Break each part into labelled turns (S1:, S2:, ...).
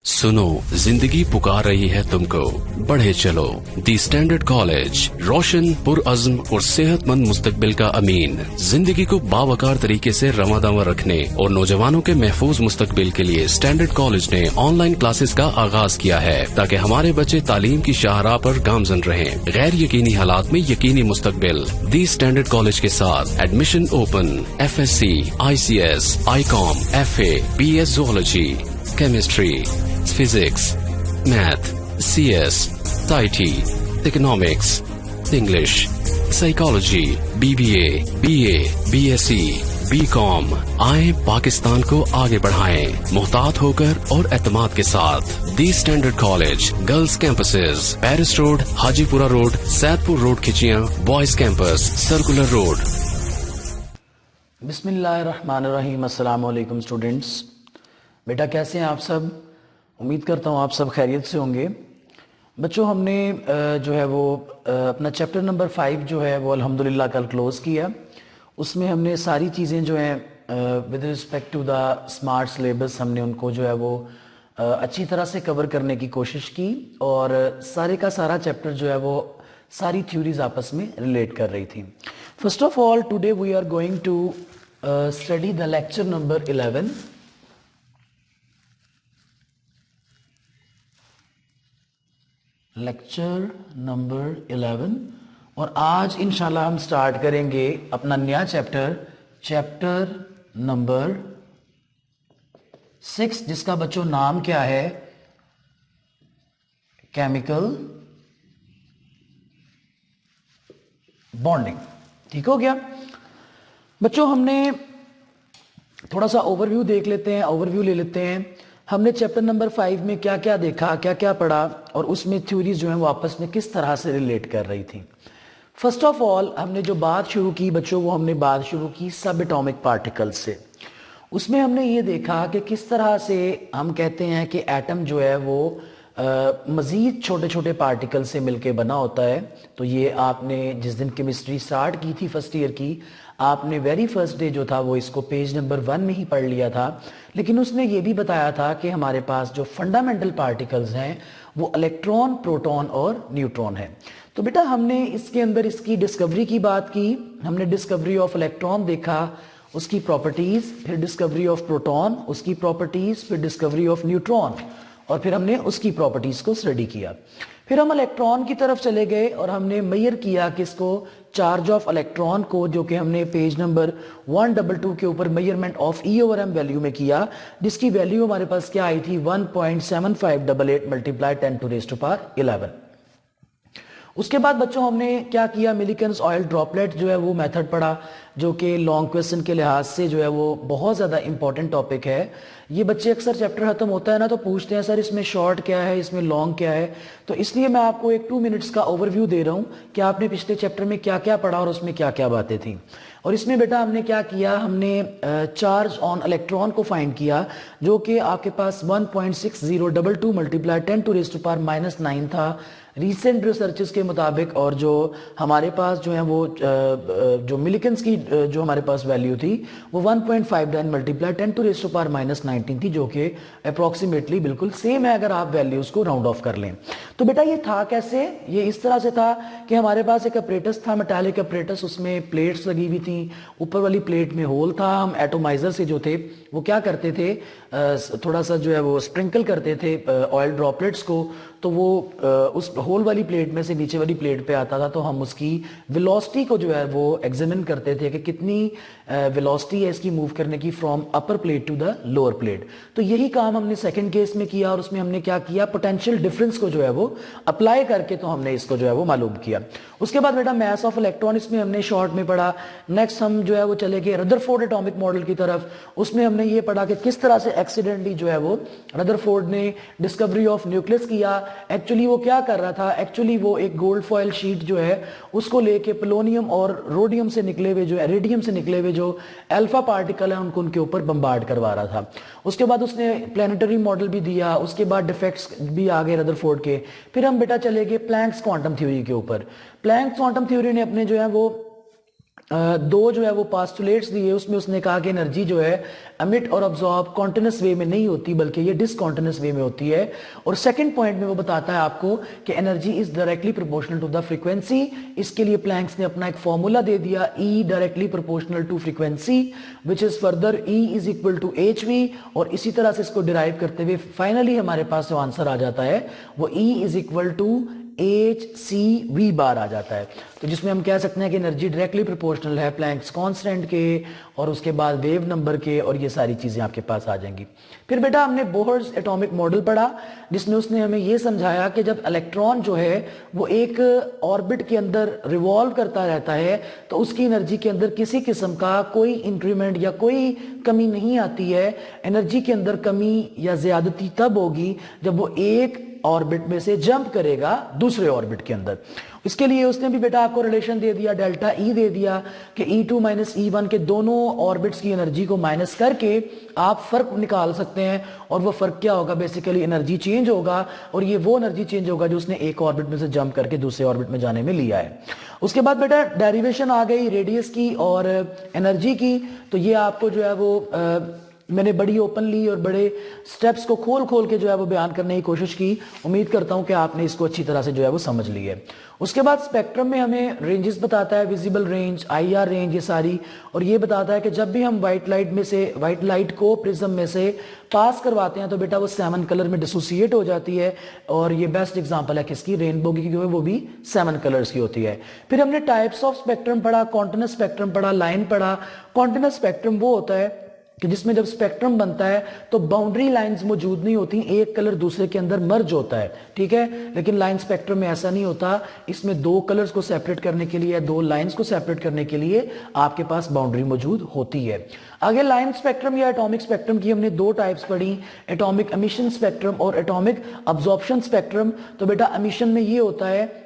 S1: सुनो, जिंदगी पुकार रही है तुमको, बढ़े चलो। दी स्टैंडर्ड कॉलेज, रोशन, पुरअज़्म और सेहतमंद मुस्तकबिल का अमीन। जिंदगी को बावकार तरीके से रवादावा रखने और नौजवानों के महफूज मुस्तकबिल के लिए स्टैंडर्ड कॉलेज ने ऑनलाइन क्लासेस का आगाज किया है, ताकि हमारे बच्चे तालीम की शाहराह पर गामजन रहें। गैर यकीनी हालात में यकीनी मुस्तकबिल। दी स्टैंडर्ड कॉलेज के साथ admission open. FSC, ICS, ICOM, FA, BS Zoology, Chemistry, Physics, Math, CS, IT, Economics, English, Psychology, BBA, BA, BSc, BCom। आए पाकिस्तान को आगे बढ़ाएं, मुहतात होकर और एतमाद के साथ। The standard college, girls campuses, Paris road, Hajipura road, Saidpur road Khichian, boys campus, circular road.
S2: बिस्मिल्लाहिर्रहमानिर्रहीम। अस्सलाम वालेकुम स्टूडेंट्स। बेटा कैसे हैं आप सब? उम्मीद करता हूँ आप सब खैरियत से होंगे। बच्चों हमने जो है वो अपना चैप्टर नंबर 5 जो है वो अल्हम्दुलिल्लाह कल क्लोज़ किया। उसमें हमने सारी चीज़ें जो हैं with respect to the smart syllabus हमने उनको जो है वो अच्छी तरह से कवर करने की कोशिश की, और सारे का सारा चैप्टर जो है वो सारी थ्योरीज आपस में रिलेट कर रही थी। First of all today we are going to study the lecture number 11। Lecture number 11, और आज इंशाल्लाह हम स्टार्ट करेंगे अपना नया चैप्टर, चैप्टर नंबर 6, जिसका बच्चों नाम क्या है? Chemical bonding. ठीक हो गया बच्चों? हमने थोड़ा सा ओवरव्यू देख लेते हैं, ओवरव्यू ले लेते हैं। हमने चैप्टर नंबर 5 में क्या क्या देखा, क्या क्या पढ़ा, और उसमें थ्योरीज जो है वो आपस में किस तरह से रिलेट कर रही थी। फर्स्ट ऑफ ऑल हमने जो बात शुरू की बच्चों, वो हमने बात शुरू की सब एटॉमिक पार्टिकल्स से। उसमें हमने ये देखा कि किस तरह से हम कहते हैं कि एटम जो है वो मज़ीद छोटे छोटे पार्टिकल से मिलके बना होता है। तो ये आपने जिस दिन केमिस्ट्री स्टार्ट की थी फर्स्ट ईयर की, आपने वेरी फर्स्ट डे जो था वो इसको पेज नंबर 1 में ही पढ़ लिया था। लेकिन उसने ये भी बताया था कि हमारे पास जो फंडामेंटल पार्टिकल्स हैं वो इलेक्ट्रॉन, प्रोटॉन और न्यूट्रॉन है। तो बेटा हमने इसके अंदर इसकी डिस्कवरी की बात की। हमने डिस्कवरी ऑफ इलेक्ट्रॉन देखा, उसकी प्रॉपर्टीज, फिर डिस्कवरी ऑफ प्रोटॉन, उसकी प्रॉपर्टीज, फिर डिस्कवरी ऑफ न्यूट्रॉन, और फिर हमने उसकी प्रॉपर्टीज को स्टडी किया। फिर हम इलेक्ट्रॉन की तरफ चले गए और हमने मेजर किया किसको? चार्ज ऑफ इलेक्ट्रॉन को, जो कि हमने पेज नंबर 122 के ऊपर मेजरमेंट ऑफ E/m वैल्यू में किया, जिसकी वैल्यू हमारे पास क्या आई थी? 1.7588 मल्टीप्लाई 10⁻11। उसके बाद बच्चों हमने क्या किया? मिलिकन्स ऑयल ड्रॉपलेट जो है वो मेथड पढ़ा, जो कि लॉन्ग क्वेश्चन के लिहाज से जो है वो बहुत ज़्यादा इंपॉर्टेंट टॉपिक है। ये बच्चे अक्सर चैप्टर खत्म होता है ना तो पूछते हैं सर इसमें शॉर्ट क्या है, इसमें लॉन्ग क्या है। तो इसलिए मैं आपको एक 2 मिनट्स का ओवरव्यू दे रहा हूँ कि आपने पिछले चैप्टर में क्या क्या पढ़ा और उसमें क्या क्या बातें थी। और इसमें बेटा हमने क्या किया? हमने चार्ज ऑन इलेक्ट्रॉन को फाइंड किया, जो कि आपके पास 1.6022 मल्टीप्लाई 10⁻⁻9 था रीसेंट रिसर्चेस के मुताबिक। और जो हमारे पास जो है वो जो मिलिकन्स की जो हमारे पास वैल्यू थी वो 1.59 मल्टीप्लाई 10⁻⁻19 थी, जो कि अप्रॉक्सीमेटली बिल्कुल सेम है अगर आप वैल्यूज को राउंड ऑफ कर लें। तो बेटा ये था कैसे? ये इस तरह से था कि हमारे पास एक अपरेटस था, मेटालिक अपरेटस, उसमें प्लेट्स लगी हुई थी, ऊपर वाली प्लेट में होल था। हम एटोमाइजर से जो थे वो क्या करते थे? थोड़ा सा जो है वो स्प्रिंकल करते थे ऑयल ड्रॉपलेट्स को, तो वो उस होल वाली प्लेट में से नीचे वाली प्लेट पे आता था। तो हम उसकी वेलोसिटी को जो है वो एग्जामिन करते थे कि कितनी वेलोसिटी है इसकी मूव करने की from upper plate to the lower plate. तो यही काम हमने सेकंड केस में किया, और उसमें हमने क्या किया? पोटेंशियल डिफरेंस को जो है वो अप्लाई करके तो हमने इसको जो है वो मालूम किया। उसके बाद बेटा मैस ऑफ इलेक्ट्रॉन इसमें हमने शॉर्ट में पढ़ा। नेक्स्ट हम जो है वो चले गए रदरफोर्ड एटॉमिक मॉडल की तरफ। उसमें हमने ये पढ़ा कि किस तरह से एक्सीडेंटली जो है वो रदरफोर्ड ने डिस्कवरी ऑफ न्यूक्लियस किया। एक्चुअली वो क्या कर रहा था? एक्चुअली वो एक गोल्ड फॉयल शीट जो है उसको लेके पोलोनियम और रोडियम से निकले हुए जो रेडियम से निकले हुए जो अल्फा पार्टिकल है उनको उनके ऊपर बम्बार्ड करवा रहा था। उसके बाद उसने प्लानिटरी मॉडल भी दिया, उसके बाद डिफेक्ट्स भी आ गए रदरफोर्ड के। फिर हम बेटा चले गए प्लैंक्स क्वांटम थ्योरी के ऊपर। प्लैंक्स क्वांटम थ्योरी ने अपने जो है वो दो जो है वो पास्टुलेट्स दिए, उसमें उसने कहा कि एनर्जी जो है एमिट और अब्सॉर्ब कॉन्टिन्यूस वे में नहीं होती बल्कि ये डिसकॉन्टिन्यूस वे में होती है। और सेकंड पॉइंट में वो बताता है आपको कि energy is directly proportional to the frequency. इसके लिए प्लैंक्स ने अपना एक फॉर्मूला दे दिया, E directly proportional to frequency which is further E is equal to H V. और इसी तरह से इसको डिराइव करते हुए फाइनली हमारे पास जो आंसर आ जाता है वो E is equal to H C V bar आ जाता है। तो जिसमें हम कह सकते हैं कि एनर्जी डायरेक्टली प्रोपोर्शनल है प्लैंक्स कांस्टेंट के और उसके बाद वेव नंबर के, और ये सारी चीजें आपके पास आ जाएंगी। फिर बेटा हमने बोहर्स एटॉमिक मॉडल पढ़ा जिसमें उसने हमें ये समझाया कि जब इलेक्ट्रॉन जो है वो एक ऑर्बिट के अंदर रिवॉल्व करता रहता है तो उसकी एनर्जी के अंदर किसी किस्म का कोई इंक्रीमेंट या कोई कमी नहीं आती है। एनर्जी के अंदर कमी या ज्यादती तब होगी जब वो एक ऑर्बिट में से जंप करेगा दूसरे ऑर्बिट के अंदर। इसके लिए उसने भी बेटा आपको रिलेशन दे दिया, डेल्टा ई दे दिया कि E2 माइनस E1 के दोनों ऑर्बिट्स की एनर्जी को माइनस करके आप फर्क निकाल सकते हैं। और वो फर्क क्या होगा, बेसिकली एनर्जी चेंज होगा, और ये वो एनर्जी चेंज होगा जो उसने एक ऑर्बिट में से जंप करके दूसरे ऑर्बिट में जाने में लिया है। उसके बाद बेटा डेरिवेशन आ गई रेडियस की और एनर्जी की। तो ये आपको जो है वो मैंने बड़ी ओपनली और बड़े स्टेप्स को खोल खोल के जो है वो बयान करने की कोशिश की। उम्मीद करता हूं कि आपने इसको अच्छी तरह से जो है वो समझ ली है। उसके बाद स्पेक्ट्रम में हमें रेंजेस बताता है, विजिबल रेंज, IR रेंज, ये सारी। और ये बताता है कि जब भी हम व्हाइट लाइट को प्रिज्म में से पास करवाते हैं तो बेटा वो 7 कलर में डिसोसिएट हो जाती है। और ये बेस्ट एग्जांपल है किसकी, रेनबो की, क्योंकि वो भी 7 कलर्स की होती है। फिर हमने टाइप्स ऑफ स्पेक्ट्रम पढ़ा, कॉन्टिन्यूस स्पेक्ट्रम पढ़ा, लाइन पढ़ा। कॉन्टिन्यूस स्पेक्ट्रम वो होता है कि जिसमें जब स्पेक्ट्रम बनता है तो बाउंड्री लाइंस मौजूद नहीं होती, एक कलर दूसरे के अंदर मर्ज होता है, ठीक है। लेकिन लाइन स्पेक्ट्रम में ऐसा नहीं होता, इसमें दो कलर्स को सेपरेट करने के लिए, दो लाइंस को सेपरेट करने के लिए आपके पास बाउंड्री मौजूद होती है। आगे लाइन स्पेक्ट्रम या एटॉमिक स्पेक्ट्रम की हमने दो टाइप्स पढ़ी, एटॉमिक एमिशन स्पेक्ट्रम और एटॉमिक अब्जॉर्प्शन स्पेक्ट्रम। तो बेटा एमिशन में ये होता है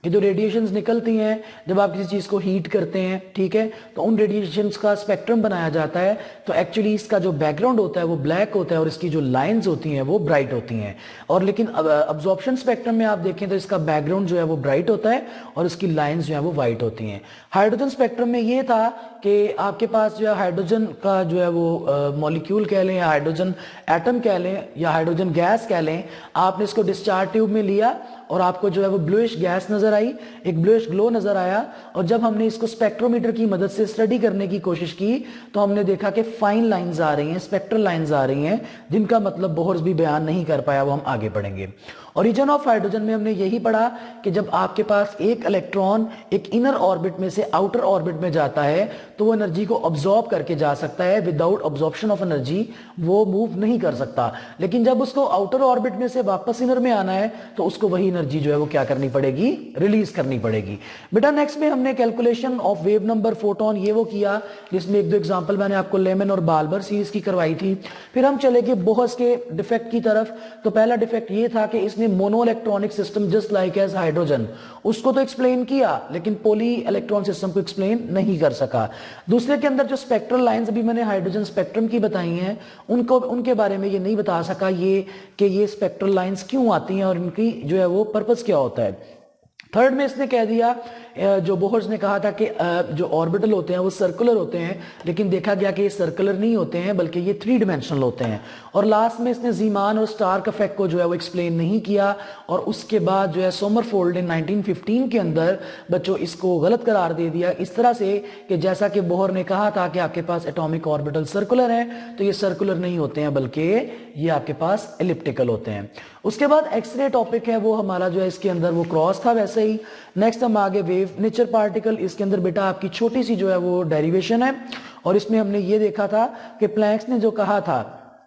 S2: कि जो रेडिएशंस निकलती हैं जब आप किसी चीज को हीट करते हैं, ठीक है, तो उन रेडिएशंस का स्पेक्ट्रम बनाया जाता है। तो एक्चुअली इसका जो बैकग्राउंड होता है वो ब्लैक होता है और इसकी जो लाइंस होती हैं वो ब्राइट होती हैं। और लेकिन अब्जॉर्प्शन स्पेक्ट्रम में आप देखें तो इसका बैकग्राउंड जो है वो ब्राइट होता है और इसकी लाइंस जो है वो व्हाइट होती हैं। हाइड्रोजन स्पेक्ट्रम में ये था कि आपके पास जो है हाइड्रोजन का जो है वो मॉलिक्यूल कह लें या हाइड्रोजन एटम कह लें या हाइड्रोजन गैस कह लें, आपने इसको डिस्चार्ज ट्यूब में लिया और आपको जो है वो ब्लूइश गैस नजर आई, एक ब्लूइश ग्लो नजर आया। और जब हमने इसको स्पेक्ट्रोमीटर की मदद से स्टडी करने की कोशिश की तो हमने देखा कि फाइन लाइंस आ रही हैं, स्पेक्ट्रल लाइंस आ रही हैं, जिनका मतलब बोहर्स भी बयान नहीं कर पाया, वो हम आगे पढ़ेंगे। ओरिजिन ऑफ हाइड्रोजन में हमने यही पढ़ा कि जब आपके पास एक इलेक्ट्रॉन एक इनर ऑर्बिट में से आउटर ऑर्बिट में जाता है तो वो एनर्जी को ऑब्जॉर्ब करके जा सकता है, विदाउट ऑब्जॉर्प्शन ऑफ एनर्जी वो मूव नहीं कर सकता। लेकिन जब उसको आउटर ऑर्बिट में से वापस इनर में आना है तो उसको वही एनर्जी जो है वो क्या करनी पड़ेगी, रिलीज करनी पड़ेगी। बेटा नेक्स्ट में हमने calculation of wave number photon ये वो किया, जिसमें एक दो एग्जांपल मैंने आपको लेमन और बाल्बर सीरीज की करवाई थी। फिर हम चले गए बोहर्स के डिफेक्ट की तरफ। तो पहला डिफेक्ट ये था कि इसने mono electronic system just like as hydrogen, उसको तो एक्सप्लेन किया लेकिन पॉली इलेक्ट्रॉन सिस्टम को एक्सप्लेन नहीं कर सका। दूसरे के अंदर जो स्पेक्ट्रल लाइंस अभी मैंने हाइड्रोजन स्पेक्ट्रम की बताई हैं उनको उनके बारे में ये नहीं बता सका ये कि ये स्पेक्ट्रल लाइंस क्यों आती हैं और इनकी जो है वो पर्पस क्या होता है। थर्ड में इसने कह दिया, जो बोहर्स ने कहा था कि जो ऑर्बिटल होते हैं वो सर्कुलर होते हैं, लेकिन देखा गया कि ये सर्कुलर नहीं होते हैं बल्कि ये 3 डिमेंशनल होते हैं। और लास्ट में इसने जीमान और स्टार्क इफेक्ट को जो है वो एक्सप्लेन नहीं किया। और उसके बाद जो है सोमरफोल्ड ने 1915 के अंदर बच्चों इसको गलत करार दे दिया, इस तरह से कि जैसा कि बोहर ने कहा था कि आपके पास एटॉमिक ऑर्बिटल सर्कुलर है, तो ये सर्कुलर नहीं होते हैं बल्कि ये आपके पास एलिप्टिकल होते हैं। उसके बाद एक्सरे टॉपिक है वो हमारा जो है इसके अंदर वो क्रॉस था वैसे ही। नेक्स्ट हम आगे वेव नेचर पार्टिकल, इसके अंदर बेटा आपकी छोटी सी जो है वो डेरिवेशन है। और इसमें हमने ये देखा था कि प्लैंक्स ने जो कहा था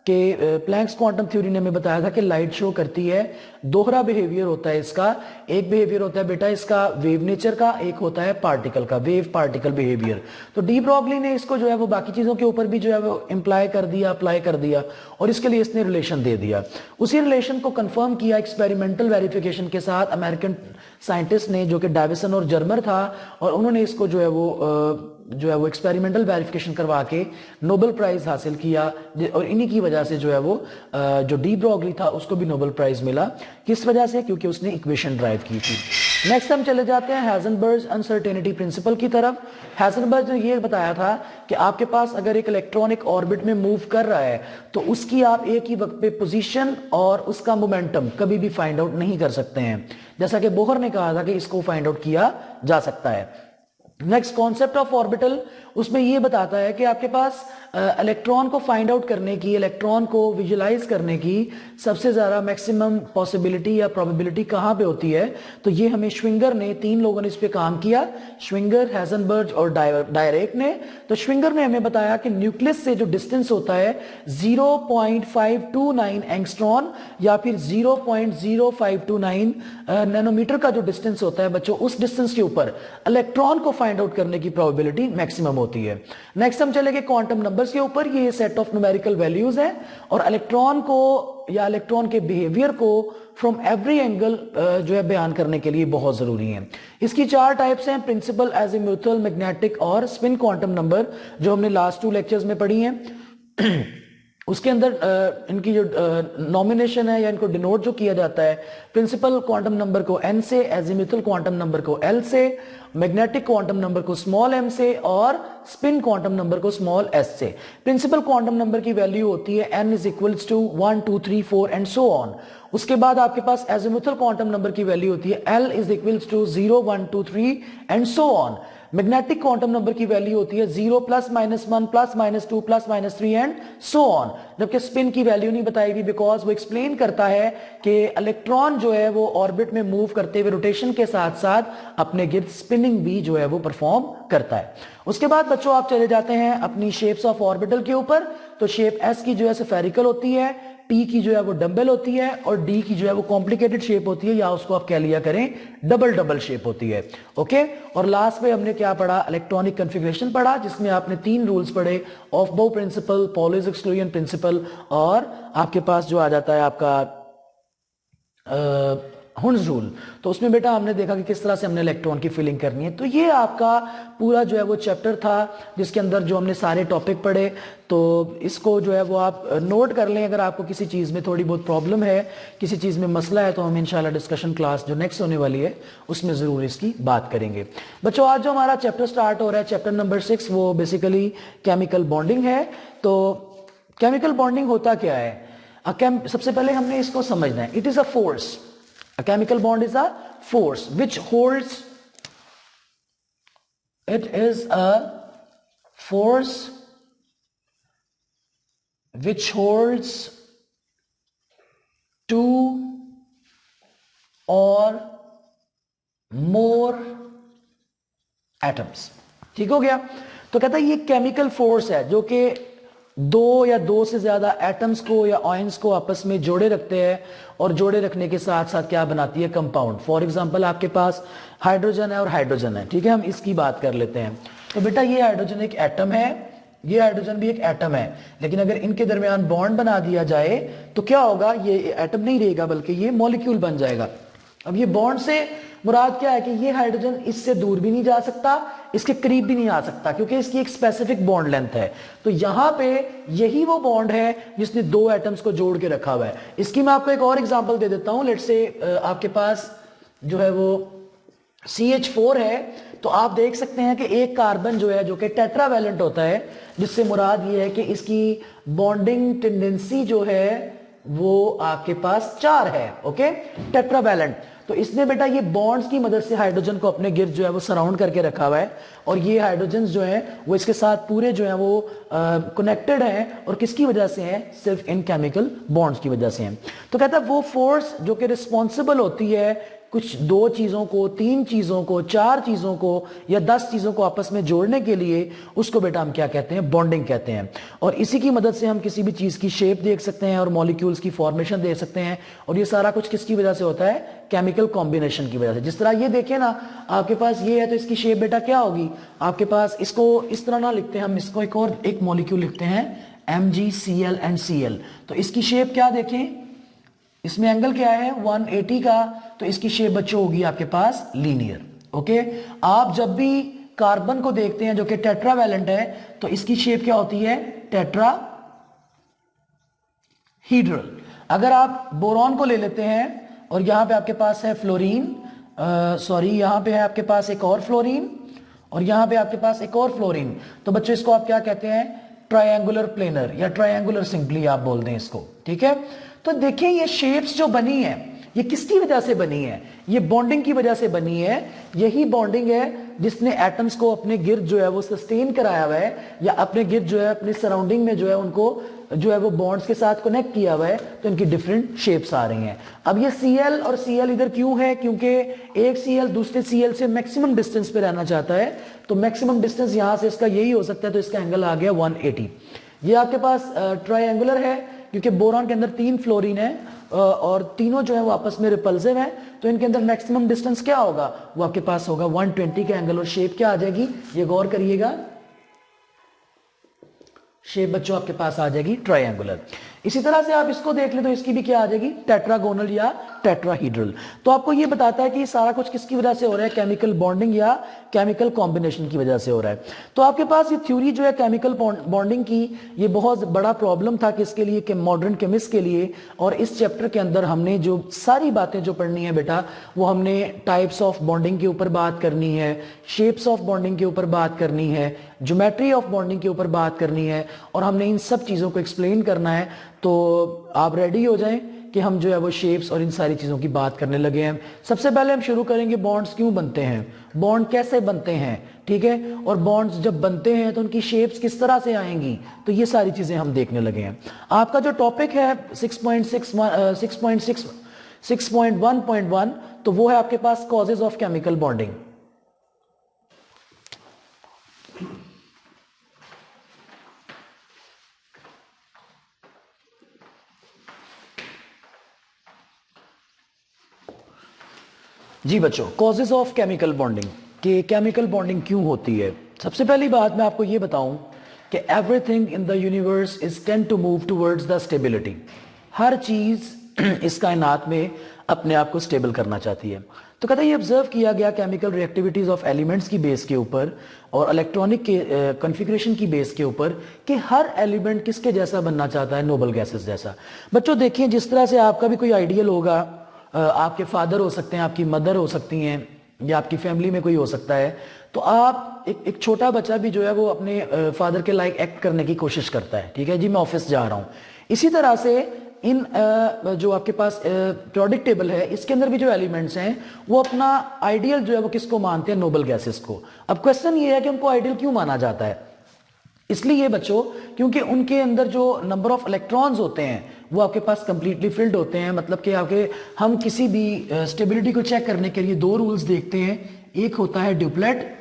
S2: कि प्लैंक्स क्वांटम थ्योरी ने हमें बताया था कि लाइट शो करती है, दोहरा बिहेवियर होता है इसका। एक बिहेवियर होता है बेटा इसका वेव नेचर का, एक होता है पार्टिकल का, वेव पार्टिकल बिहेवियर। तो डी ब्रॉगली ने इसको जो है वो बाकी चीजों के ऊपर भी जो है वो इम्प्लाई कर दिया, अप्लाई कर दिया और इसके लिए इसने रिलेशन दे दिया। उसी रिलेशन को कंफर्म किया एक्सपेरिमेंटल वेरिफिकेशन के साथ अमेरिकन साइंटिस्ट ने, जो कि डेविसन और जर्मर था, और उन्होंने इसको जो है वो एक्सपेरिमेंटल वेरिफिकेशन करवा के नोबेल प्राइज हासिल किया। और इन्हीं की वजह से जो है वो जो डी ब्रॉगली था उसको भी नोबेल प्राइज मिला। किस वजह से? क्योंकि उसने इक्वेशन ड्राइव की थी। नेक्स्ट हम चले जाते हैं हाइजेनबर्ग अनसर्टेनिटी प्रिंसिपल की तरफ। हाइजेनबर्ग ने ये बताया था कि आपके पास अगर एक इलेक्ट्रॉन एक ऑर्बिट में मूव कर रहा है तो उसकी आप एक ही वक्त पे पोजीशन और उसका मोमेंटम कभी भी फाइंड आउट नहीं कर सकते हैं, जैसा कि बोहर ने कहा था कि इसको फाइंड आउट किया जा सकता है। नेक्स्ट कॉन्सेप्ट ऑफ ऑर्बिटल, उसमें यह बताता है कि आपके पास इलेक्ट्रॉन को फाइंड आउट करने की, इलेक्ट्रॉन को विजुलाइज करने की सबसे ज्यादा मैक्सिमम पॉसिबिलिटी या प्रोबेबिलिटी कहां पे होती है। तो ये हमें श्विंगर ने, 3 लोगों ने इस पे काम किया, श्विंगर, हाइजेनबर्ग और डायरेक ने। तो श्विंगर ने हमें बताया कि न्यूक्लियस से जो डिस्टेंस होता है 0.529 एंगस्ट्रॉन या फिर 0.0529 नैनोमीटर का जो डिस्टेंस होता है बच्चों, उस डिस्टेंस के ऊपर इलेक्ट्रॉन को फाइंड आउट करने की प्रोबेबिलिटी मैक्सिमम होती है। नेक्स्ट हम चलेंगे क्वांटम नंबर्स के ऊपर। ये सेट ऑफ न्यूमेरिकल वैल्यूज है और इलेक्ट्रॉन को या इलेक्ट्रॉन के बिहेवियर को फ्रॉम एवरी एंगल जो है बयान करने के लिए बहुत जरूरी है। इसकी 4 टाइप्स हैं, प्रिंसिपल, एजीम्यूथल, मैग्नेटिक और स्पिन क्वांटम नंबर, जो हमने लास्ट 2 लेक्चर्स में पढ़ी हैं। उसके अंदर इनकी जो नॉमिनेशन है या इनको डिनोट जो किया जाता है, प्रिंसिपल क्वांटम नंबर को n से, एजीम्यूथल क्वांटम नंबर को l से, मैग्नेटिक क्वांटम नंबर को स्मॉल m से और स्पिन क्वांटम नंबर को स्मॉल s से। प्रिंसिपल क्वांटम नंबर की वैल्यू होती है n is equals to 1 2 3 4 and so on. उसके बाद आपके पास एजीम्यूथल क्वांटम नंबर की वैल्यू होती है l is equals to 0 1 2 3 and so on. Magnetic quantum number की वैल्यू होती है 0 +-1 +-2 +-3 एंड सो ऑन। जबकि स्पिन की वैल्यू नहीं बताई गई बिकॉज वो एक्सप्लेन करता है कि इलेक्ट्रॉन जो है वो ऑर्बिट में मूव करते हुए रोटेशन के साथ साथ अपने गिर्द स्पिनिंग भी जो है वो परफॉर्म करता है। उसके बाद बच्चों आप चले जाते हैं अपनी शेप्स ऑफ ऑर्बिटल के ऊपर। तो शेप एस की जो है स्फेरिकल होती है, टी की जो है वो डंबल होती है और डी की जो है वो कॉम्प्लिकेटेड शेप होती है, या उसको आप कह लिया करें डबल शेप होती है। ओके, और लास्ट में हमने क्या पढ़ा, इलेक्ट्रॉनिक कॉन्फ़िगरेशन पढ़ा, जिसमें आपने 3 रूल्स पढ़े, ऑफ बाउ प्रिंसिपल, पॉलिस एक्सक्लूजन प्रिंसिपल और आपके पास जो आ जाता है आपका हुन्स रूल। तो उसमें बेटा हमने देखा कि किस तरह से हमने इलेक्ट्रॉन की फिलिंग करनी है। तो ये आपका पूरा जो है वो चैप्टर था जिसके अंदर जो हमने सारे टॉपिक पढ़े। तो इसको जो है वो आप नोट कर लें। अगर आपको किसी चीज़ में थोड़ी बहुत प्रॉब्लम है, किसी चीज़ में मसला है, तो हम इंशाल्लाह डिस्कशन क्लास जो नेक्स्ट होने वाली है उसमें ज़रूर इसकी बात करेंगे। बच्चों आज जो हमारा चैप्टर स्टार्ट हो रहा है, चैप्टर नंबर 6, वो बेसिकली केमिकल बॉन्डिंग है। तो केमिकल बॉन्डिंग होता क्या है, सबसे पहले हमने इसको समझना है। It is a force, a chemical bond is a force which holds, it is a force which holds 2 or more atoms। ठीक हो गया। तो कहता है ये केमिकल फोर्स है जो कि 2 या 2 से ज्यादा एटम्स को या आयंस को आपस में जोड़े रखते हैं और जोड़े रखने के साथ साथ क्या बनाती है, कंपाउंड। फॉर एग्जांपल आपके पास हाइड्रोजन है और हाइड्रोजन है, ठीक है, हम इसकी बात कर लेते हैं। तो बेटा ये हाइड्रोजन एक एटम है, ये हाइड्रोजन भी एक एटम है, लेकिन अगर इनके दरमियान बॉन्ड बना दिया जाए तो क्या होगा, ये एटम नहीं रहेगा बल्कि ये मॉलिक्यूल बन जाएगा। अब ये बॉन्ड से मुराद क्या है कि ये हाइड्रोजन इससे दूर भी नहीं जा सकता, इसके करीब भी नहीं आ सकता, क्योंकि इसकी एक स्पेसिफिक बॉन्ड लेंथ है। तो यहां पे यही वो बॉन्ड है जिसने 2 एटम्स को जोड़ के रखा हुआ है। इसकी मैं आपको एक और एग्जांपल दे देता हूं। लेट्स से आपके पास जो है वो CH4 है, तो आप देख सकते हैं कि एक कार्बन जो है, जो कि टेट्रावैलेंट होता है, जिससे मुराद ये है कि इसकी बॉन्डिंग टेंडेंसी जो है वो आपके पास 4 है। Okay, tetravalent. तो इसने बेटा ये बॉन्ड्स की मदद से हाइड्रोजन को अपने गिर्द जो है वो सराउंड करके रखा हुआ है, और ये हाइड्रोजन जो है वो इसके साथ पूरे जो है वो कनेक्टेड हैं, और किसकी वजह से हैं, सिर्फ इन केमिकल बॉन्ड्स की वजह से हैं। तो कहता है वो फोर्स जो कि रिस्पॉन्सिबल होती है कुछ 2 चीजों को, 3 चीजों को, 4 चीजों को या 10 चीजों को आपस में जोड़ने के लिए, उसको बेटा हम क्या कहते हैं, बॉन्डिंग कहते हैं। और इसी की मदद से हम किसी भी चीज की शेप देख सकते हैं और मॉलिक्यूल्स की फॉर्मेशन देख सकते हैं, और ये सारा कुछ किसकी वजह से होता है, केमिकल कॉम्बिनेशन की वजह से। जिस तरह ये देखें ना, आपके पास ये है तो इसकी शेप बेटा क्या होगी, आपके पास, इसको इस तरह ना लिखते हैं हम, इसको एक मॉलिक्यूल लिखते हैं MgCl एंड Cl। तो इसकी शेप क्या देखें, इसमें एंगल क्या है 180 का, तो इसकी शेप बच्चों होगी आपके पास लीनियर। ओके, आप जब भी कार्बन को देखते हैं जो कि टेट्रावैलेंट है, तो इसकी शेप क्या होती है, टेट्राहीड्रल। अगर आप बोरॉन को ले लेते हैं और यहां पे आपके पास है फ्लोरीन, सॉरी, यहाँ पे है आपके पास एक और फ्लोरीन और यहाँ पे आपके पास एक और फ्लोरीन। तो बच्चों इसको आप क्या कहते हैं, ट्रायंगुलर प्लेनर या ट्रायंगुलर सिंपली आप बोल दें इसको, ठीक है। तो देखिए ये शेप्स जो बनी है ये किसकी वजह से बनी है, ये बॉन्डिंग की वजह से बनी है। यही बॉन्डिंग है जिसने एटम्स को अपने गिर्द जो है वो सस्टेन कराया हुआ है, या अपने गिर्द जो है अपनी सराउंडिंग में जो है उनको जो है वो बॉन्ड्स के साथ कनेक्ट किया हुआ है, तो इनकी डिफरेंट शेप्स आ रही हैं। अब ये Cl और Cl इधर क्यों है, क्योंकि एक Cl दूसरे Cl से मैक्सिमम डिस्टेंस पे रहना चाहता है, तो मैक्सिमम डिस्टेंस यहां से इसका यही हो सकता है, तो इसका एंगल आ गया 180। ये आपके पास ट्रायंगुलर है क्योंकि बोरॉन के अंदर 3 फ्लोरीन है और तीनों जो है वो आपस में रिपल्सिव है, तो इनके अंदर मैक्सिमम डिस्टेंस क्या होगा, वो आपके पास होगा 120 का एंगल। और शेप क्या आ जाएगी, ये गौर करिएगा, शेप बच्चों आपके पास आ जाएगी ट्रायंगुलर। इसी तरह से आप इसको देख ले तो इसकी भी क्या आ जाएगी, टेट्रागोनल या टेट्राहीड्रल। तो आपको ये बताता है कि सारा कुछ किसकी वजह से हो रहा है, केमिकल बॉन्डिंग या केमिकल कॉम्बिनेशन की वजह से हो रहा है। तो आपके पास ये थ्योरी जो है केमिकल बॉन्डिंग की, ये बहुत बड़ा प्रॉब्लम था किसके लिए, कि मॉडर्न केमिस्ट के लिए। और इस चैप्टर के अंदर हमने जो सारी बातें जो पढ़नी है बेटा, वो हमने टाइप्स ऑफ बॉन्डिंग के ऊपर बात करनी है, शेप्स ऑफ बॉन्डिंग के ऊपर बात करनी है, ज्योमेट्री ऑफ बॉन्डिंग के ऊपर बात करनी है, और हमने इन सब चीजों को एक्सप्लेन करना है। तो आप रेडी हो जाएं कि हम जो है वो शेप्स और इन सारी चीजों की बात करने लगे हैं। सबसे पहले हम शुरू करेंगे बॉन्ड्स क्यों बनते हैं, बॉन्ड कैसे बनते हैं, ठीक है, और बॉन्ड्स जब बनते हैं तो उनकी शेप्स किस तरह से आएंगी, तो ये सारी चीजें हम देखने लगे हैं। आपका जो टॉपिक है 6.1.1, तो वो है आपके पास कॉजेज ऑफ केमिकल बॉन्डिंग। जी बच्चों, कॉजेज ऑफ केमिकल बॉन्डिंग, कि केमिकल बॉन्डिंग क्यों होती है। सबसे पहली बात मैं आपको ये बताऊं कि everything in the universe is tend to move towards the stability. हर चीज इस कायनात में अपने आप को स्टेबल करना चाहती है। तो कहते हैं ये ऑब्जर्व किया गया केमिकल रिएक्टिविटीज ऑफ एलिमेंट्स की बेस के ऊपर और इलेक्ट्रॉनिक के कॉन्फ़िगरेशन की बेस के ऊपर कि हर एलिमेंट किसके जैसा बनना चाहता है, नोबल गैसेस जैसा। बच्चों देखिए, जिस तरह से आपका भी कोई आइडियल होगा, आपके फादर हो सकते हैं, आपकी मदर हो सकती हैं, या आपकी फैमिली में कोई हो सकता है, तो आप एक छोटा बच्चा भी जो है वो अपने फादर के लायक एक्ट करने की कोशिश करता है, ठीक है जी, मैं ऑफिस जा रहा हूं। इसी तरह से इन जो आपके पास प्रोडक्ट टेबल है, इसके अंदर भी जो एलिमेंट्स हैं वो अपना आइडियल जो है वो किसको मानते हैं, नोबल गैसेस को। अब क्वेश्चन ये है कि उनको आइडियल क्यों माना जाता है। इसलिए बच्चों क्योंकि उनके अंदर जो नंबर ऑफ इलेक्ट्रॉन्स होते हैं वो आपके पास कंप्लीटली फिल्ड होते हैं। मतलब कि आपके हम किसी भी स्टेबिलिटी को चेक करने के लिए 2 रूल्स देखते हैं, एक होता है ड्यूप्लेट,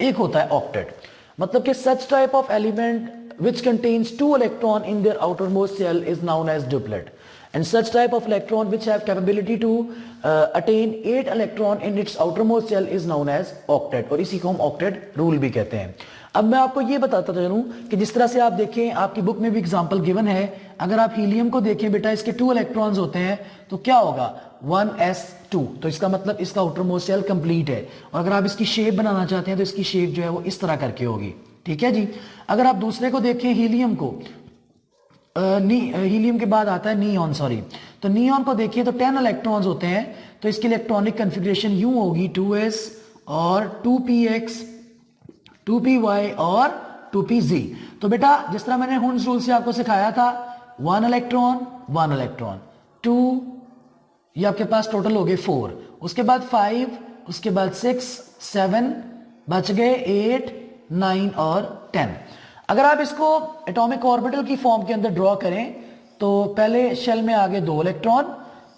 S2: एक होता है ऑक्टेट। मतलब कि such type of element which contains 2 electron in their outermost shell is known as duplet, and such type of electron which have capability to attain 8 electron in its outermost shell is known as octet, और इसी को हम octet rule भी कहते हैं। अब मैं आपको ये बताता चलूं कि जिस तरह से आप देखें, आपकी बुक में भी एग्जांपल गिवन है। अगर आप हीलियम को देखें बेटा, इसके 2 इलेक्ट्रॉन्स होते हैं, तो क्या होगा 1s2, तो इसका मतलब इसका आउटरमोस्ट शेल कंप्लीट है। और अगर आप इसकी शेप बनाना चाहते हैं तो इसकी शेप जो है वो इस तरह करके होगी, ठीक है जी। अगर आप दूसरे को देखें, हीलियम को, हीलियम के बाद आता है नियॉन, सॉरी, तो नियॉन को देखिए तो 10 इलेक्ट्रॉन्स होते हैं, तो इसकी इलेक्ट्रॉनिक कन्फिग्रेशन यूं होगी 2s और 2px 2py और 2pz। तो बेटा जिस तरह मैंने हुन्स रूल से आपको सिखाया था, 1 इलेक्ट्रॉन 1 इलेक्ट्रॉन, 2, ये आपके पास टोटल हो गए 4, उसके बाद 5, उसके बाद 6 7, बच गए 8 9 और 10। अगर आप इसको एटॉमिक ऑर्बिटल की फॉर्म के अंदर ड्रॉ करें तो पहले शेल में आगे 2 इलेक्ट्रॉन,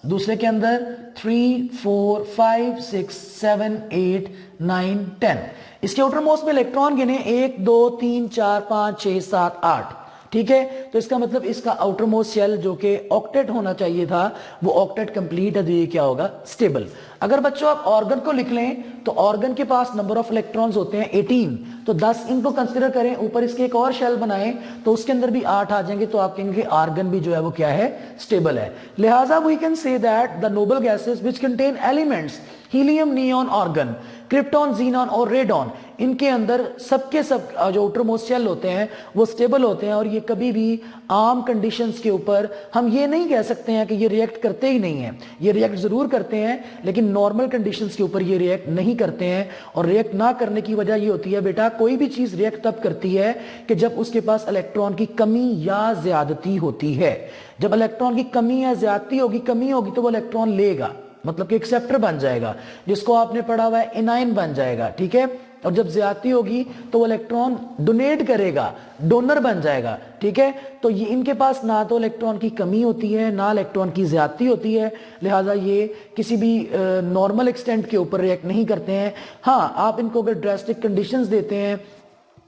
S2: दूसरे के अंदर 3 4 5 6 7 8 9 10। इसके आउटर मोस्ट में इलेक्ट्रॉन गिने 1 2 3 4 5 6 7 8, ठीक है। तो इसका मतलब इसका आउटर मोस्ट शेल जो कि ऑक्टेट होना चाहिए था वो ऑक्टेट कंप्लीट है, तो ये क्या होगा, स्टेबल। अगर बच्चों आप ऑर्गन को लिख लें तो ऑर्गन के पास नंबर ऑफ इलेक्ट्रॉन्स होते हैं 18, तो 10 इनको कंसीडर करें, ऊपर इसके एक और शेल बनाएं तो उसके अंदर भी 8 आ जाएंगे, तो आप कहेंगे ऑर्गन भी जो है वो क्या है, स्टेबल है। लिहाजा we can say that the noble gases which contain elements helium, neon, argon, krypton, xenon और रेडॉन, इनके अंदर सबके सब जो आउटर मोस्ट शेल होते हैं वो स्टेबल होते हैं और ये कभी भी आम कंडीशंस के ऊपर हम ये नहीं कह सकते हैं कि ये रिएक्ट करते ही नहीं हैं। ये रिएक्ट जरूर करते हैं लेकिन नॉर्मल कंडीशंस के ऊपर ये रिएक्ट नहीं करते हैं। और रिएक्ट ना करने की वजह ये होती है बेटा, कोई भी चीज रिएक्ट तब करती है कि जब उसके पास इलेक्ट्रॉन की कमी या ज्यादती होती है। जब इलेक्ट्रॉन की कमी या ज्यादती होगी, कमी होगी तो वो इलेक्ट्रॉन लेगा, मतलब कि एक्सेप्टर बन जाएगा, जिसको आपने पढ़ा हुआ है एनाइन बन जाएगा, ठीक है। और जब ज्यादती होगी तो वो इलेक्ट्रॉन डोनेट करेगा, डोनर बन जाएगा, ठीक है। तो ये इनके पास ना तो इलेक्ट्रॉन की कमी होती है ना इलेक्ट्रॉन की ज्यादती होती है, लिहाजा ये किसी भी नॉर्मल एक्सटेंट के ऊपर रिएक्ट नहीं करते हैं। हाँ, आप इनको अगर ड्रास्टिक कंडीशंस देते हैं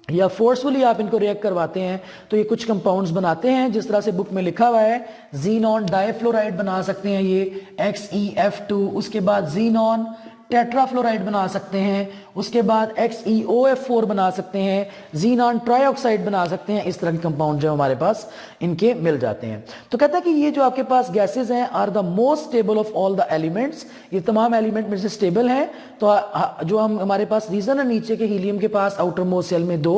S2: या फोर्सफुली आप इनको रिएक्ट करवाते हैं तो ये कुछ कंपाउंड्स बनाते हैं, जिस तरह से बुक में लिखा हुआ है। जीनॉन डाइफ्लोराइड बना सकते हैं ये XeF2, उसके बाद जीनॉन टेट्राफ्लोराइड बना सकते हैं, उसके बाद XeOF4 बना सकते हैं, जीनॉन ट्राइऑक्साइड बना सकते हैं। इस तरह के कंपाउंड जो हमारे पास इनके मिल जाते हैं। तो कहता है कि ये जो आपके पास गैसेज हैं are the most stable of all the elements, ये तमाम एलिमेंट में से स्टेबल हैं। तो जो हम हमारे पास रीजन है नीचे के, हीलियम के पास आउटर मोस्ट शेल में 2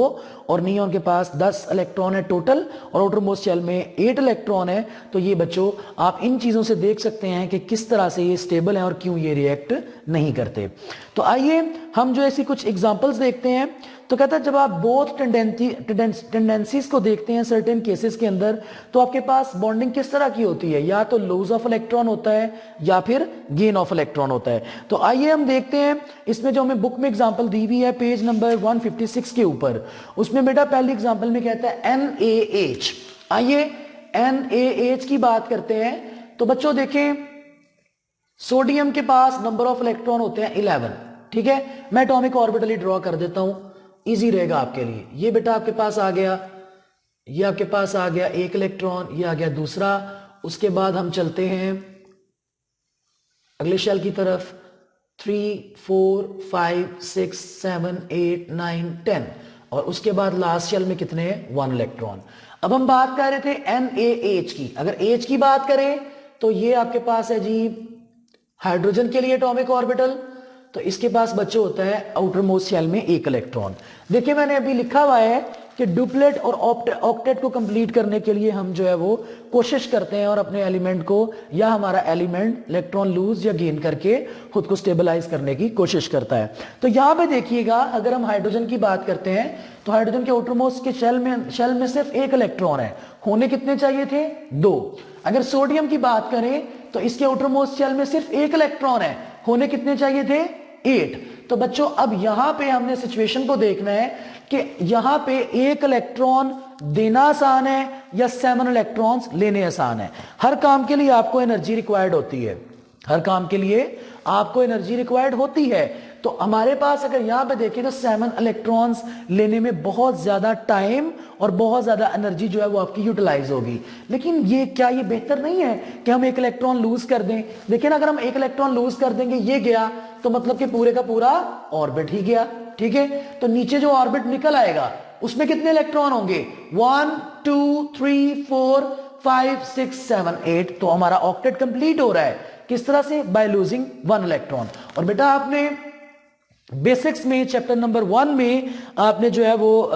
S2: और नियॉन के पास 10 इलेक्ट्रॉन है टोटल और आउटर मोस्ट शेल में 8 इलेक्ट्रॉन है। तो ये बच्चों आप इन चीजों से देख सकते हैं कि किस तरह से ये स्टेबल है और क्यों ये रिएक्ट नहीं करते। तो आइए हम जो ऐसी कुछ एग्जांपल्स देखते हैं। तो कहता है जब आप बोथ टेंडेंसीज को देखते हैं सर्टेन केसेस के अंदर, तो आपके पास बॉन्डिंग किस तरह की होती है, या तो लॉस ऑफ इलेक्ट्रॉन होता है या फिर गेन ऑफ इलेक्ट्रॉन होता है। तो आइए हम देखते हैं, इसमें जो हमें बुक में एग्जांपल दी हुई है पेज नंबर 156 के ऊपर, उसमें बेटा पहली एग्जांपल में कहता है NaH। आइए NaH की बात करते हैं। तो बच्चों देखें, सोडियम के पास नंबर ऑफ इलेक्ट्रॉन होते हैं 11, ठीक है। मैं एटॉमिक ऑर्बिटल ही ड्रॉ कर देता हूं, इजी रहेगा आपके लिए। ये बेटा आपके पास आ गया, ये आपके पास आ गया 1 इलेक्ट्रॉन, ये आ गया दूसरा। उसके बाद हम चलते हैं अगले शेल की तरफ, 3 4 5 6 7 8 9 10 और उसके बाद लास्ट शेल में कितने हैं, 1 इलेक्ट्रॉन। अब हम बात कर रहे थे NaH की। अगर H की बात करें तो ये आपके पास है जी हाइड्रोजन के लिए एटॉमिक ऑर्बिटल, तो इसके पास बच्चे होता है आउटर मोस्ट शेल में 1 इलेक्ट्रॉन। देखिए मैंने अभी लिखा हुआ है कि डुप्लेट और ऑक्टेट को कंप्लीट करने के लिए हम जो है वो कोशिश करते हैं और अपने एलिमेंट को या हमारा एलिमेंट इलेक्ट्रॉन लूज या गेन करके खुद को स्टेबलाइज करने की कोशिश करता है। तो यहां पे देखिएगा, अगर हम हाइड्रोजन की बात करते हैं तो हाइड्रोजन के आउटर मोस्ट के शेल में सिर्फ 1 इलेक्ट्रॉन है, होने कितने चाहिए थे, 2। अगर सोडियम की बात करें तो इसके आउटर मोस्ट शेल में सिर्फ 1 इलेक्ट्रॉन है, होने कितने चाहिए थे, 8। तो बच्चों अब यहां पे हमने सिचुएशन को देखना है कि यहां पे 1 इलेक्ट्रॉन देना आसान है या 7 इलेक्ट्रॉन्स लेने आसान है। हर काम के लिए आपको एनर्जी रिक्वायर्ड होती है, हर काम के लिए आपको एनर्जी रिक्वायर्ड होती है। तो हमारे पास अगर यहां पे देखें तो 7 इलेक्ट्रॉन्स लेने में बहुत ज्यादा टाइम और बहुत ज्यादा एनर्जी जो है वो आपकी यूटिलाइज होगी। लेकिन ये क्या ये बेहतर नहीं है कि हम 1 इलेक्ट्रॉन लूज कर दें। देखिए ना, अगर हम 1 इलेक्ट्रॉन लूज कर देंगे, ये गया तो मतलब कि पूरे का पूरा ऑर्बिट ही गया, ठीक है। तो नीचे जो ऑर्बिट निकल आएगा उसमें कितने इलेक्ट्रॉन होंगे, 1 2 3 4 5 6 7 8। तो हमारा ऑक्टेट कंप्लीट हो रहा है, किस तरह से, बाय लूजिंग 1 इलेक्ट्रॉन। और बेटा आपने बेसिक्स में चैप्टर नंबर 1 में आपने जो है वो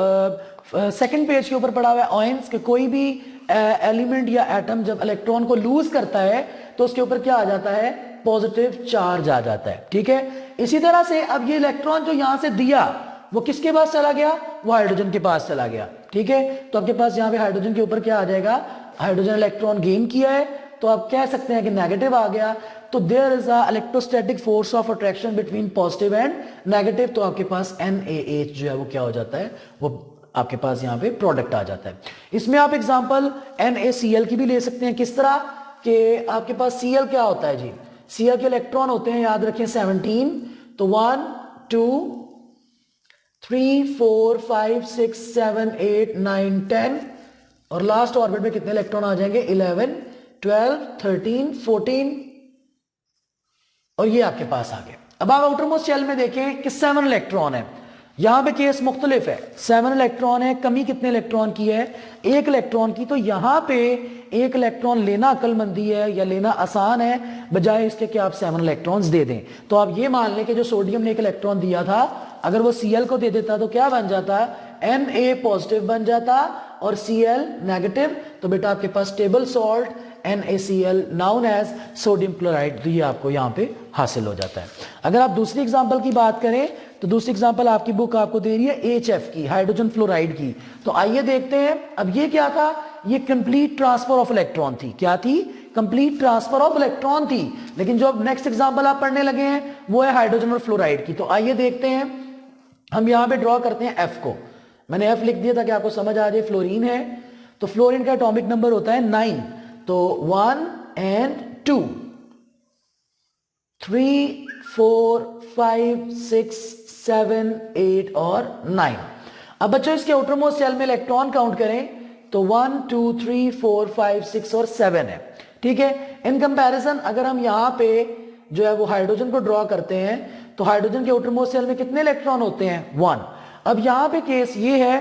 S2: सेकंड पेज के ऊपर पढ़ा हुआ है आयंस के, कोई भी एलिमेंट या एटम जब इलेक्ट्रॉन को लूज करता है तो उसके ऊपर क्या आ जाता है, पॉजिटिव चार्ज आ जाता है, ठीक है। इसी तरह से अब ये इलेक्ट्रॉन जो यहां से दिया वो किसके पास चला गया, वो हाइड्रोजन के पास चला गया, ठीक है। तो आपके पास यहां पे हाइड्रोजन के ऊपर क्या आ जाएगा, हाइड्रोजन इलेक्ट्रॉन गेन किया है तो आप कह सकते हैं कि नेगेटिव आ गया। तो there is a electrostatic force of attraction between positive and negative. तो आपके पास NaH जो है वो क्या हो जाता है, वो आपके पास यहां पे प्रोडक्ट आ जाता है। इसमें आप एग्जांपल NaCl की भी ले सकते हैं। किस तरह के, आपके पास Cl क्या होता है जी, Cl के इलेक्ट्रॉन होते हैं, याद रखें 17। तो 1 2 3 4 5 6 7 8 9 10 और लास्ट ऑर्बिट में कितने इलेक्ट्रॉन आ जाएंगे, 11 12 13 14 और ये आपके पास आ गए। अब आप आउटर मोस्ट शेल में देखें कि 7 इलेक्ट्रॉन है। यहां पे केस मुख्तलिफ है, 7 इलेक्ट्रॉन है, कमी कितने इलेक्ट्रॉन की है, 1 इलेक्ट्रॉन की। तो यहां पे 1 इलेक्ट्रॉन लेना अक्लमंदी है या लेना आसान है, बजाय इसके कि आप 7 इलेक्ट्रॉन्स दे दें। तो आप ये मान लें कि जो सोडियम ने 1 इलेक्ट्रॉन दिया था, अगर वो Cl को दे देता तो क्या बन जाता, Na पॉजिटिव बन जाता और Cl नेगेटिव। तो बेटा आपके पास stable salt NaCl known as sodium chloride, तो ये आपको यहां पे हासिल हो जाता है। अगर आप दूसरी एग्जांपल की बात करें तो दूसरी एग्जांपल आपकी बुक आपको दे रही है HF की, हाइड्रोजन फ्लोराइड की। तो आइए देखते हैं। अब ये क्या था, ये कंप्लीट ट्रांसफर ऑफ इलेक्ट्रॉन थी। क्या थी, कंप्लीट ट्रांसफर ऑफ इलेक्ट्रॉन थी। लेकिन जो अब नेक्स्ट एग्जांपल आप पढ़ने लगे हैं वो है हाइड्रोजन और फ्लोराइड की। तो आइए देखते हैं। हम यहां पे ड्रॉ करते हैं F को, मैंने F लिख दिया ताकि आपको समझ आ जाए। फ्लोरीन है तो फ्लोरीन का एटॉमिक नंबर होता है 9, तो 1 and 2, 3, 4, 5, 6, 7, 8 और 9। अब बच्चों इसके आउटरमोस्ट शेल में इलेक्ट्रॉन काउंट करें तो 1, 2, 3, 4, 5, 6 और 7 है। ठीक है। इन कंपैरिजन अगर हम यहां पे जो है वो हाइड्रोजन को ड्रॉ करते हैं तो हाइड्रोजन के आउटरमोस्ट शेल में कितने इलेक्ट्रॉन होते हैं, 1। अब यहां पे केस ये है,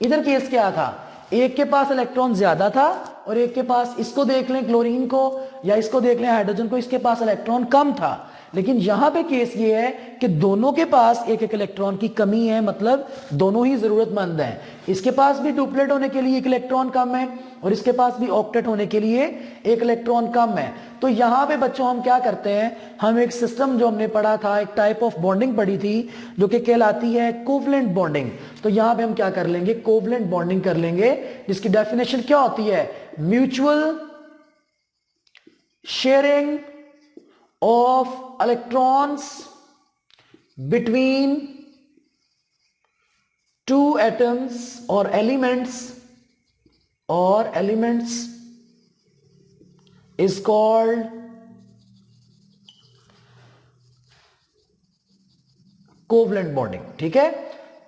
S2: इधर केस क्या था, एक के पास इलेक्ट्रॉन ज्यादा था और एक के पास, इसको देख लें क्लोरीन को या इसको देख लें हाइड्रोजन को, इसके पास इलेक्ट्रॉन कम था। लेकिन यहां पे केस ये है कि दोनों के पास एक एक इलेक्ट्रॉन की कमी है, मतलब दोनों ही जरूरतमंद हैं। इसके पास भी डुप्लेट होने के लिए एक इलेक्ट्रॉन कम है और इसके पास भी ऑक्टेट होने के लिए एक इलेक्ट्रॉन कम है। तो यहां पे बच्चों हम क्या करते हैं, हम एक सिस्टम जो हमने पढ़ा था, एक टाइप ऑफ बॉन्डिंग पढ़ी थी जो कि कहलाती है कोवलेंट बॉन्डिंग। तो यहां पे हम क्या कर लेंगे, कोवलेंट बॉन्डिंग कर लेंगे, जिसकी डेफिनेशन क्या होती है, mutual sharing of electrons between two atoms or elements is called covalent bonding. ठीक है।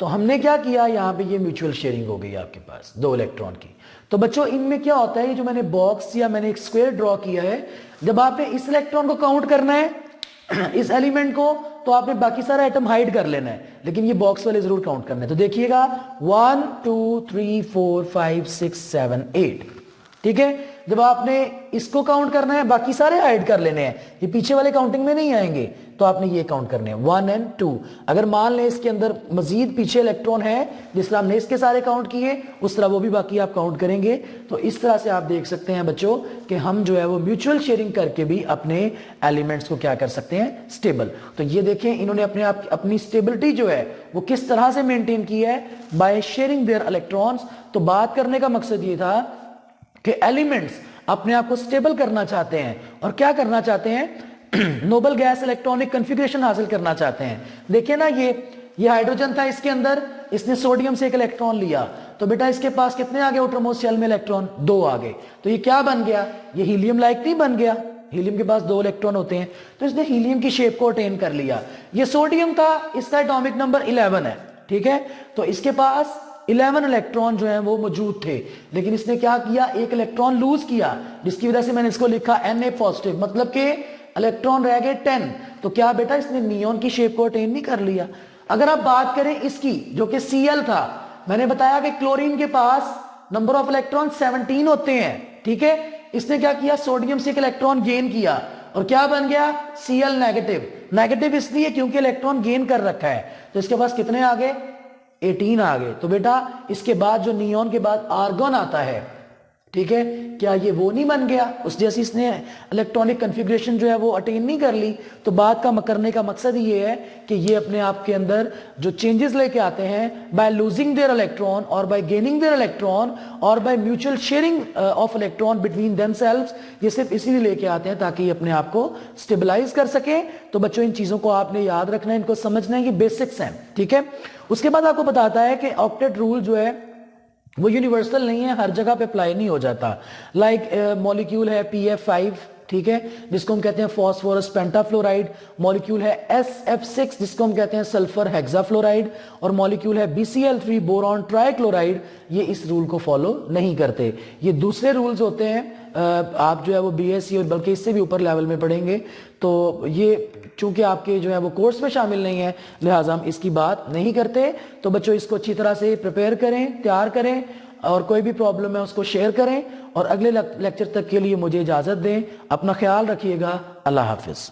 S2: तो हमने क्या किया, यहां पे ये म्यूचुअल शेयरिंग हो गई आपके पास 2 इलेक्ट्रॉन की। तो बच्चों इनमें क्या होता है, ये जो मैंने बॉक्स या मैंने एक स्क्वायर ड्रॉ किया है, जब आपने इस इलेक्ट्रॉन को काउंट करना है इस एलिमेंट को, तो आपने बाकी सारा एटम हाइड कर लेना है, लेकिन ये बॉक्स वाले जरूर काउंट करने हैं। तो देखिएगा 1, 2, 3, 4, 5, 6, 7, 8। ठीक है। जब आपने इसको काउंट करना है, बाकी सारे हाइड कर लेने हैं, ये पीछे वाले काउंटिंग में नहीं आएंगे, तो आपने ये काउंट करने हैं 1 and 2। अगर मान लें इसके अंदर मजीद पीछे इलेक्ट्रॉन है, जिस तरह हमने इसके सारे काउंट किए उस तरह वो भी बाकी आप काउंट करेंगे। तो इस तरह से आप देख सकते हैं बच्चों कि हम जो है वो म्यूचुअल शेयरिंग करके भी अपने एलिमेंट्स को क्या कर सकते हैं, स्टेबल। तो ये देखें इन्होंने अपने आप अपनी स्टेबिलिटी जो है वो किस तरह से मेंटेन की है, बाय शेयरिंग देयर इलेक्ट्रॉन्स। तो बात करने का मकसद ये था कि एलिमेंट्स अपने आप को स्टेबल करना चाहते हैं और क्या करना चाहते हैं, नोबल गैस इलेक्ट्रॉनिक कॉन्फ़िगरेशन हासिल करना चाहते हैं। देखिए ना, ये हाइड्रोजन था, इसके अंदर इसने सोडियम से 1 इलेक्ट्रॉन लिया, तो बेटा इसके पास कितने आ गए आउटरमोस्ट शेल में इलेक्ट्रॉन, 2 आ गए। तो ये क्या बन गया, ये हीलियम लाइक नहीं बन गया, हीलियम के पास 2 इलेक्ट्रॉन होते हैं, तो इसने हीलियम की शेप को अटेन कर लिया। ये सोडियम था, इसका एटॉमिक नंबर 11 है। ठीक है। तो इसके पास 11 इलेक्ट्रॉन जो है वो मौजूद थे, लेकिन इसने क्या किया, 1 इलेक्ट्रॉन लूज किया, जिसकी वजह से मैंने इसको लिखा Na पॉजिटिव, मतलब कि इलेक्ट्रॉन रह गए 10। तो क्या बेटा इसने नियॉन की शेप को अटेन नहीं कर लिया। अगर आप बात करें इसकी जो कि Cl था, मैंने बताया कि क्लोरीन के पास नंबर ऑफ इलेक्ट्रॉन 17 होते हैं। ठीक है। इसने क्या किया, सोडियम से 1 इलेक्ट्रॉन गेन किया और क्या बन गया, Cl नेगेटिव। नेगेटिव इसलिए क्योंकि इलेक्ट्रॉन गेन कर रखा है, तो इसके पास कितने आ गए, 18 आ गए। तो बेटा इसके बाद जो नियॉन के बाद आर्गन आता है, ठीक है, क्या ये वो नहीं बन गया, उस जैसी इसने इलेक्ट्रॉनिक कॉन्फ़िगरेशन जो है वो अटेन नहीं कर ली। तो बात का करने का मकसद ये है कि ये अपने आप के अंदर जो चेंजेस लेके आते हैं बाय लूजिंग देयर इलेक्ट्रॉन और बाय गेनिंग देयर इलेक्ट्रॉन और by mutual sharing of electron between themselves, ये सिर्फ इसीलिए लेके आते हैं ताकि ये अपने आप को स्टेबलाइज कर सके। तो बच्चों इन चीजों को आपने याद रखना है, इनको समझना है कि बेसिक्स हैं। ठीक है। उसके बाद आपको बताता है कि ऑक्टेट रूल जो है वो यूनिवर्सल नहीं है, हर जगह पे अप्लाई नहीं हो जाता। लाइक मॉलिक्यूल है PF5, ठीक है, जिसको हम कहते हैं फॉस्फोरस पेंटाफ्लोराइड। मॉलिक्यूल है SF6 जिसको हम कहते हैं सल्फर हेक्साफ्लोराइड, और मॉलिक्यूल है BCl3 बोरॉन ट्राइक्लोराइड। ये इस रूल को फॉलो नहीं करते। ये दूसरे रूल्स होते हैं, आप जो है वो BSc और बल्कि इससे भी ऊपर लेवल में पढ़ेंगे। तो ये चूंकि आपके जो है वो कोर्स में शामिल नहीं है, लिहाजा हम इसकी बात नहीं करते। तो बच्चों इसको अच्छी तरह से प्रिपेयर करें, तैयार करें, और कोई भी प्रॉब्लम है उसको शेयर करें, और अगले लेक्चर तक के लिए मुझे इजाजत दें। अपना ख्याल रखिएगा। अल्लाह हाफिज।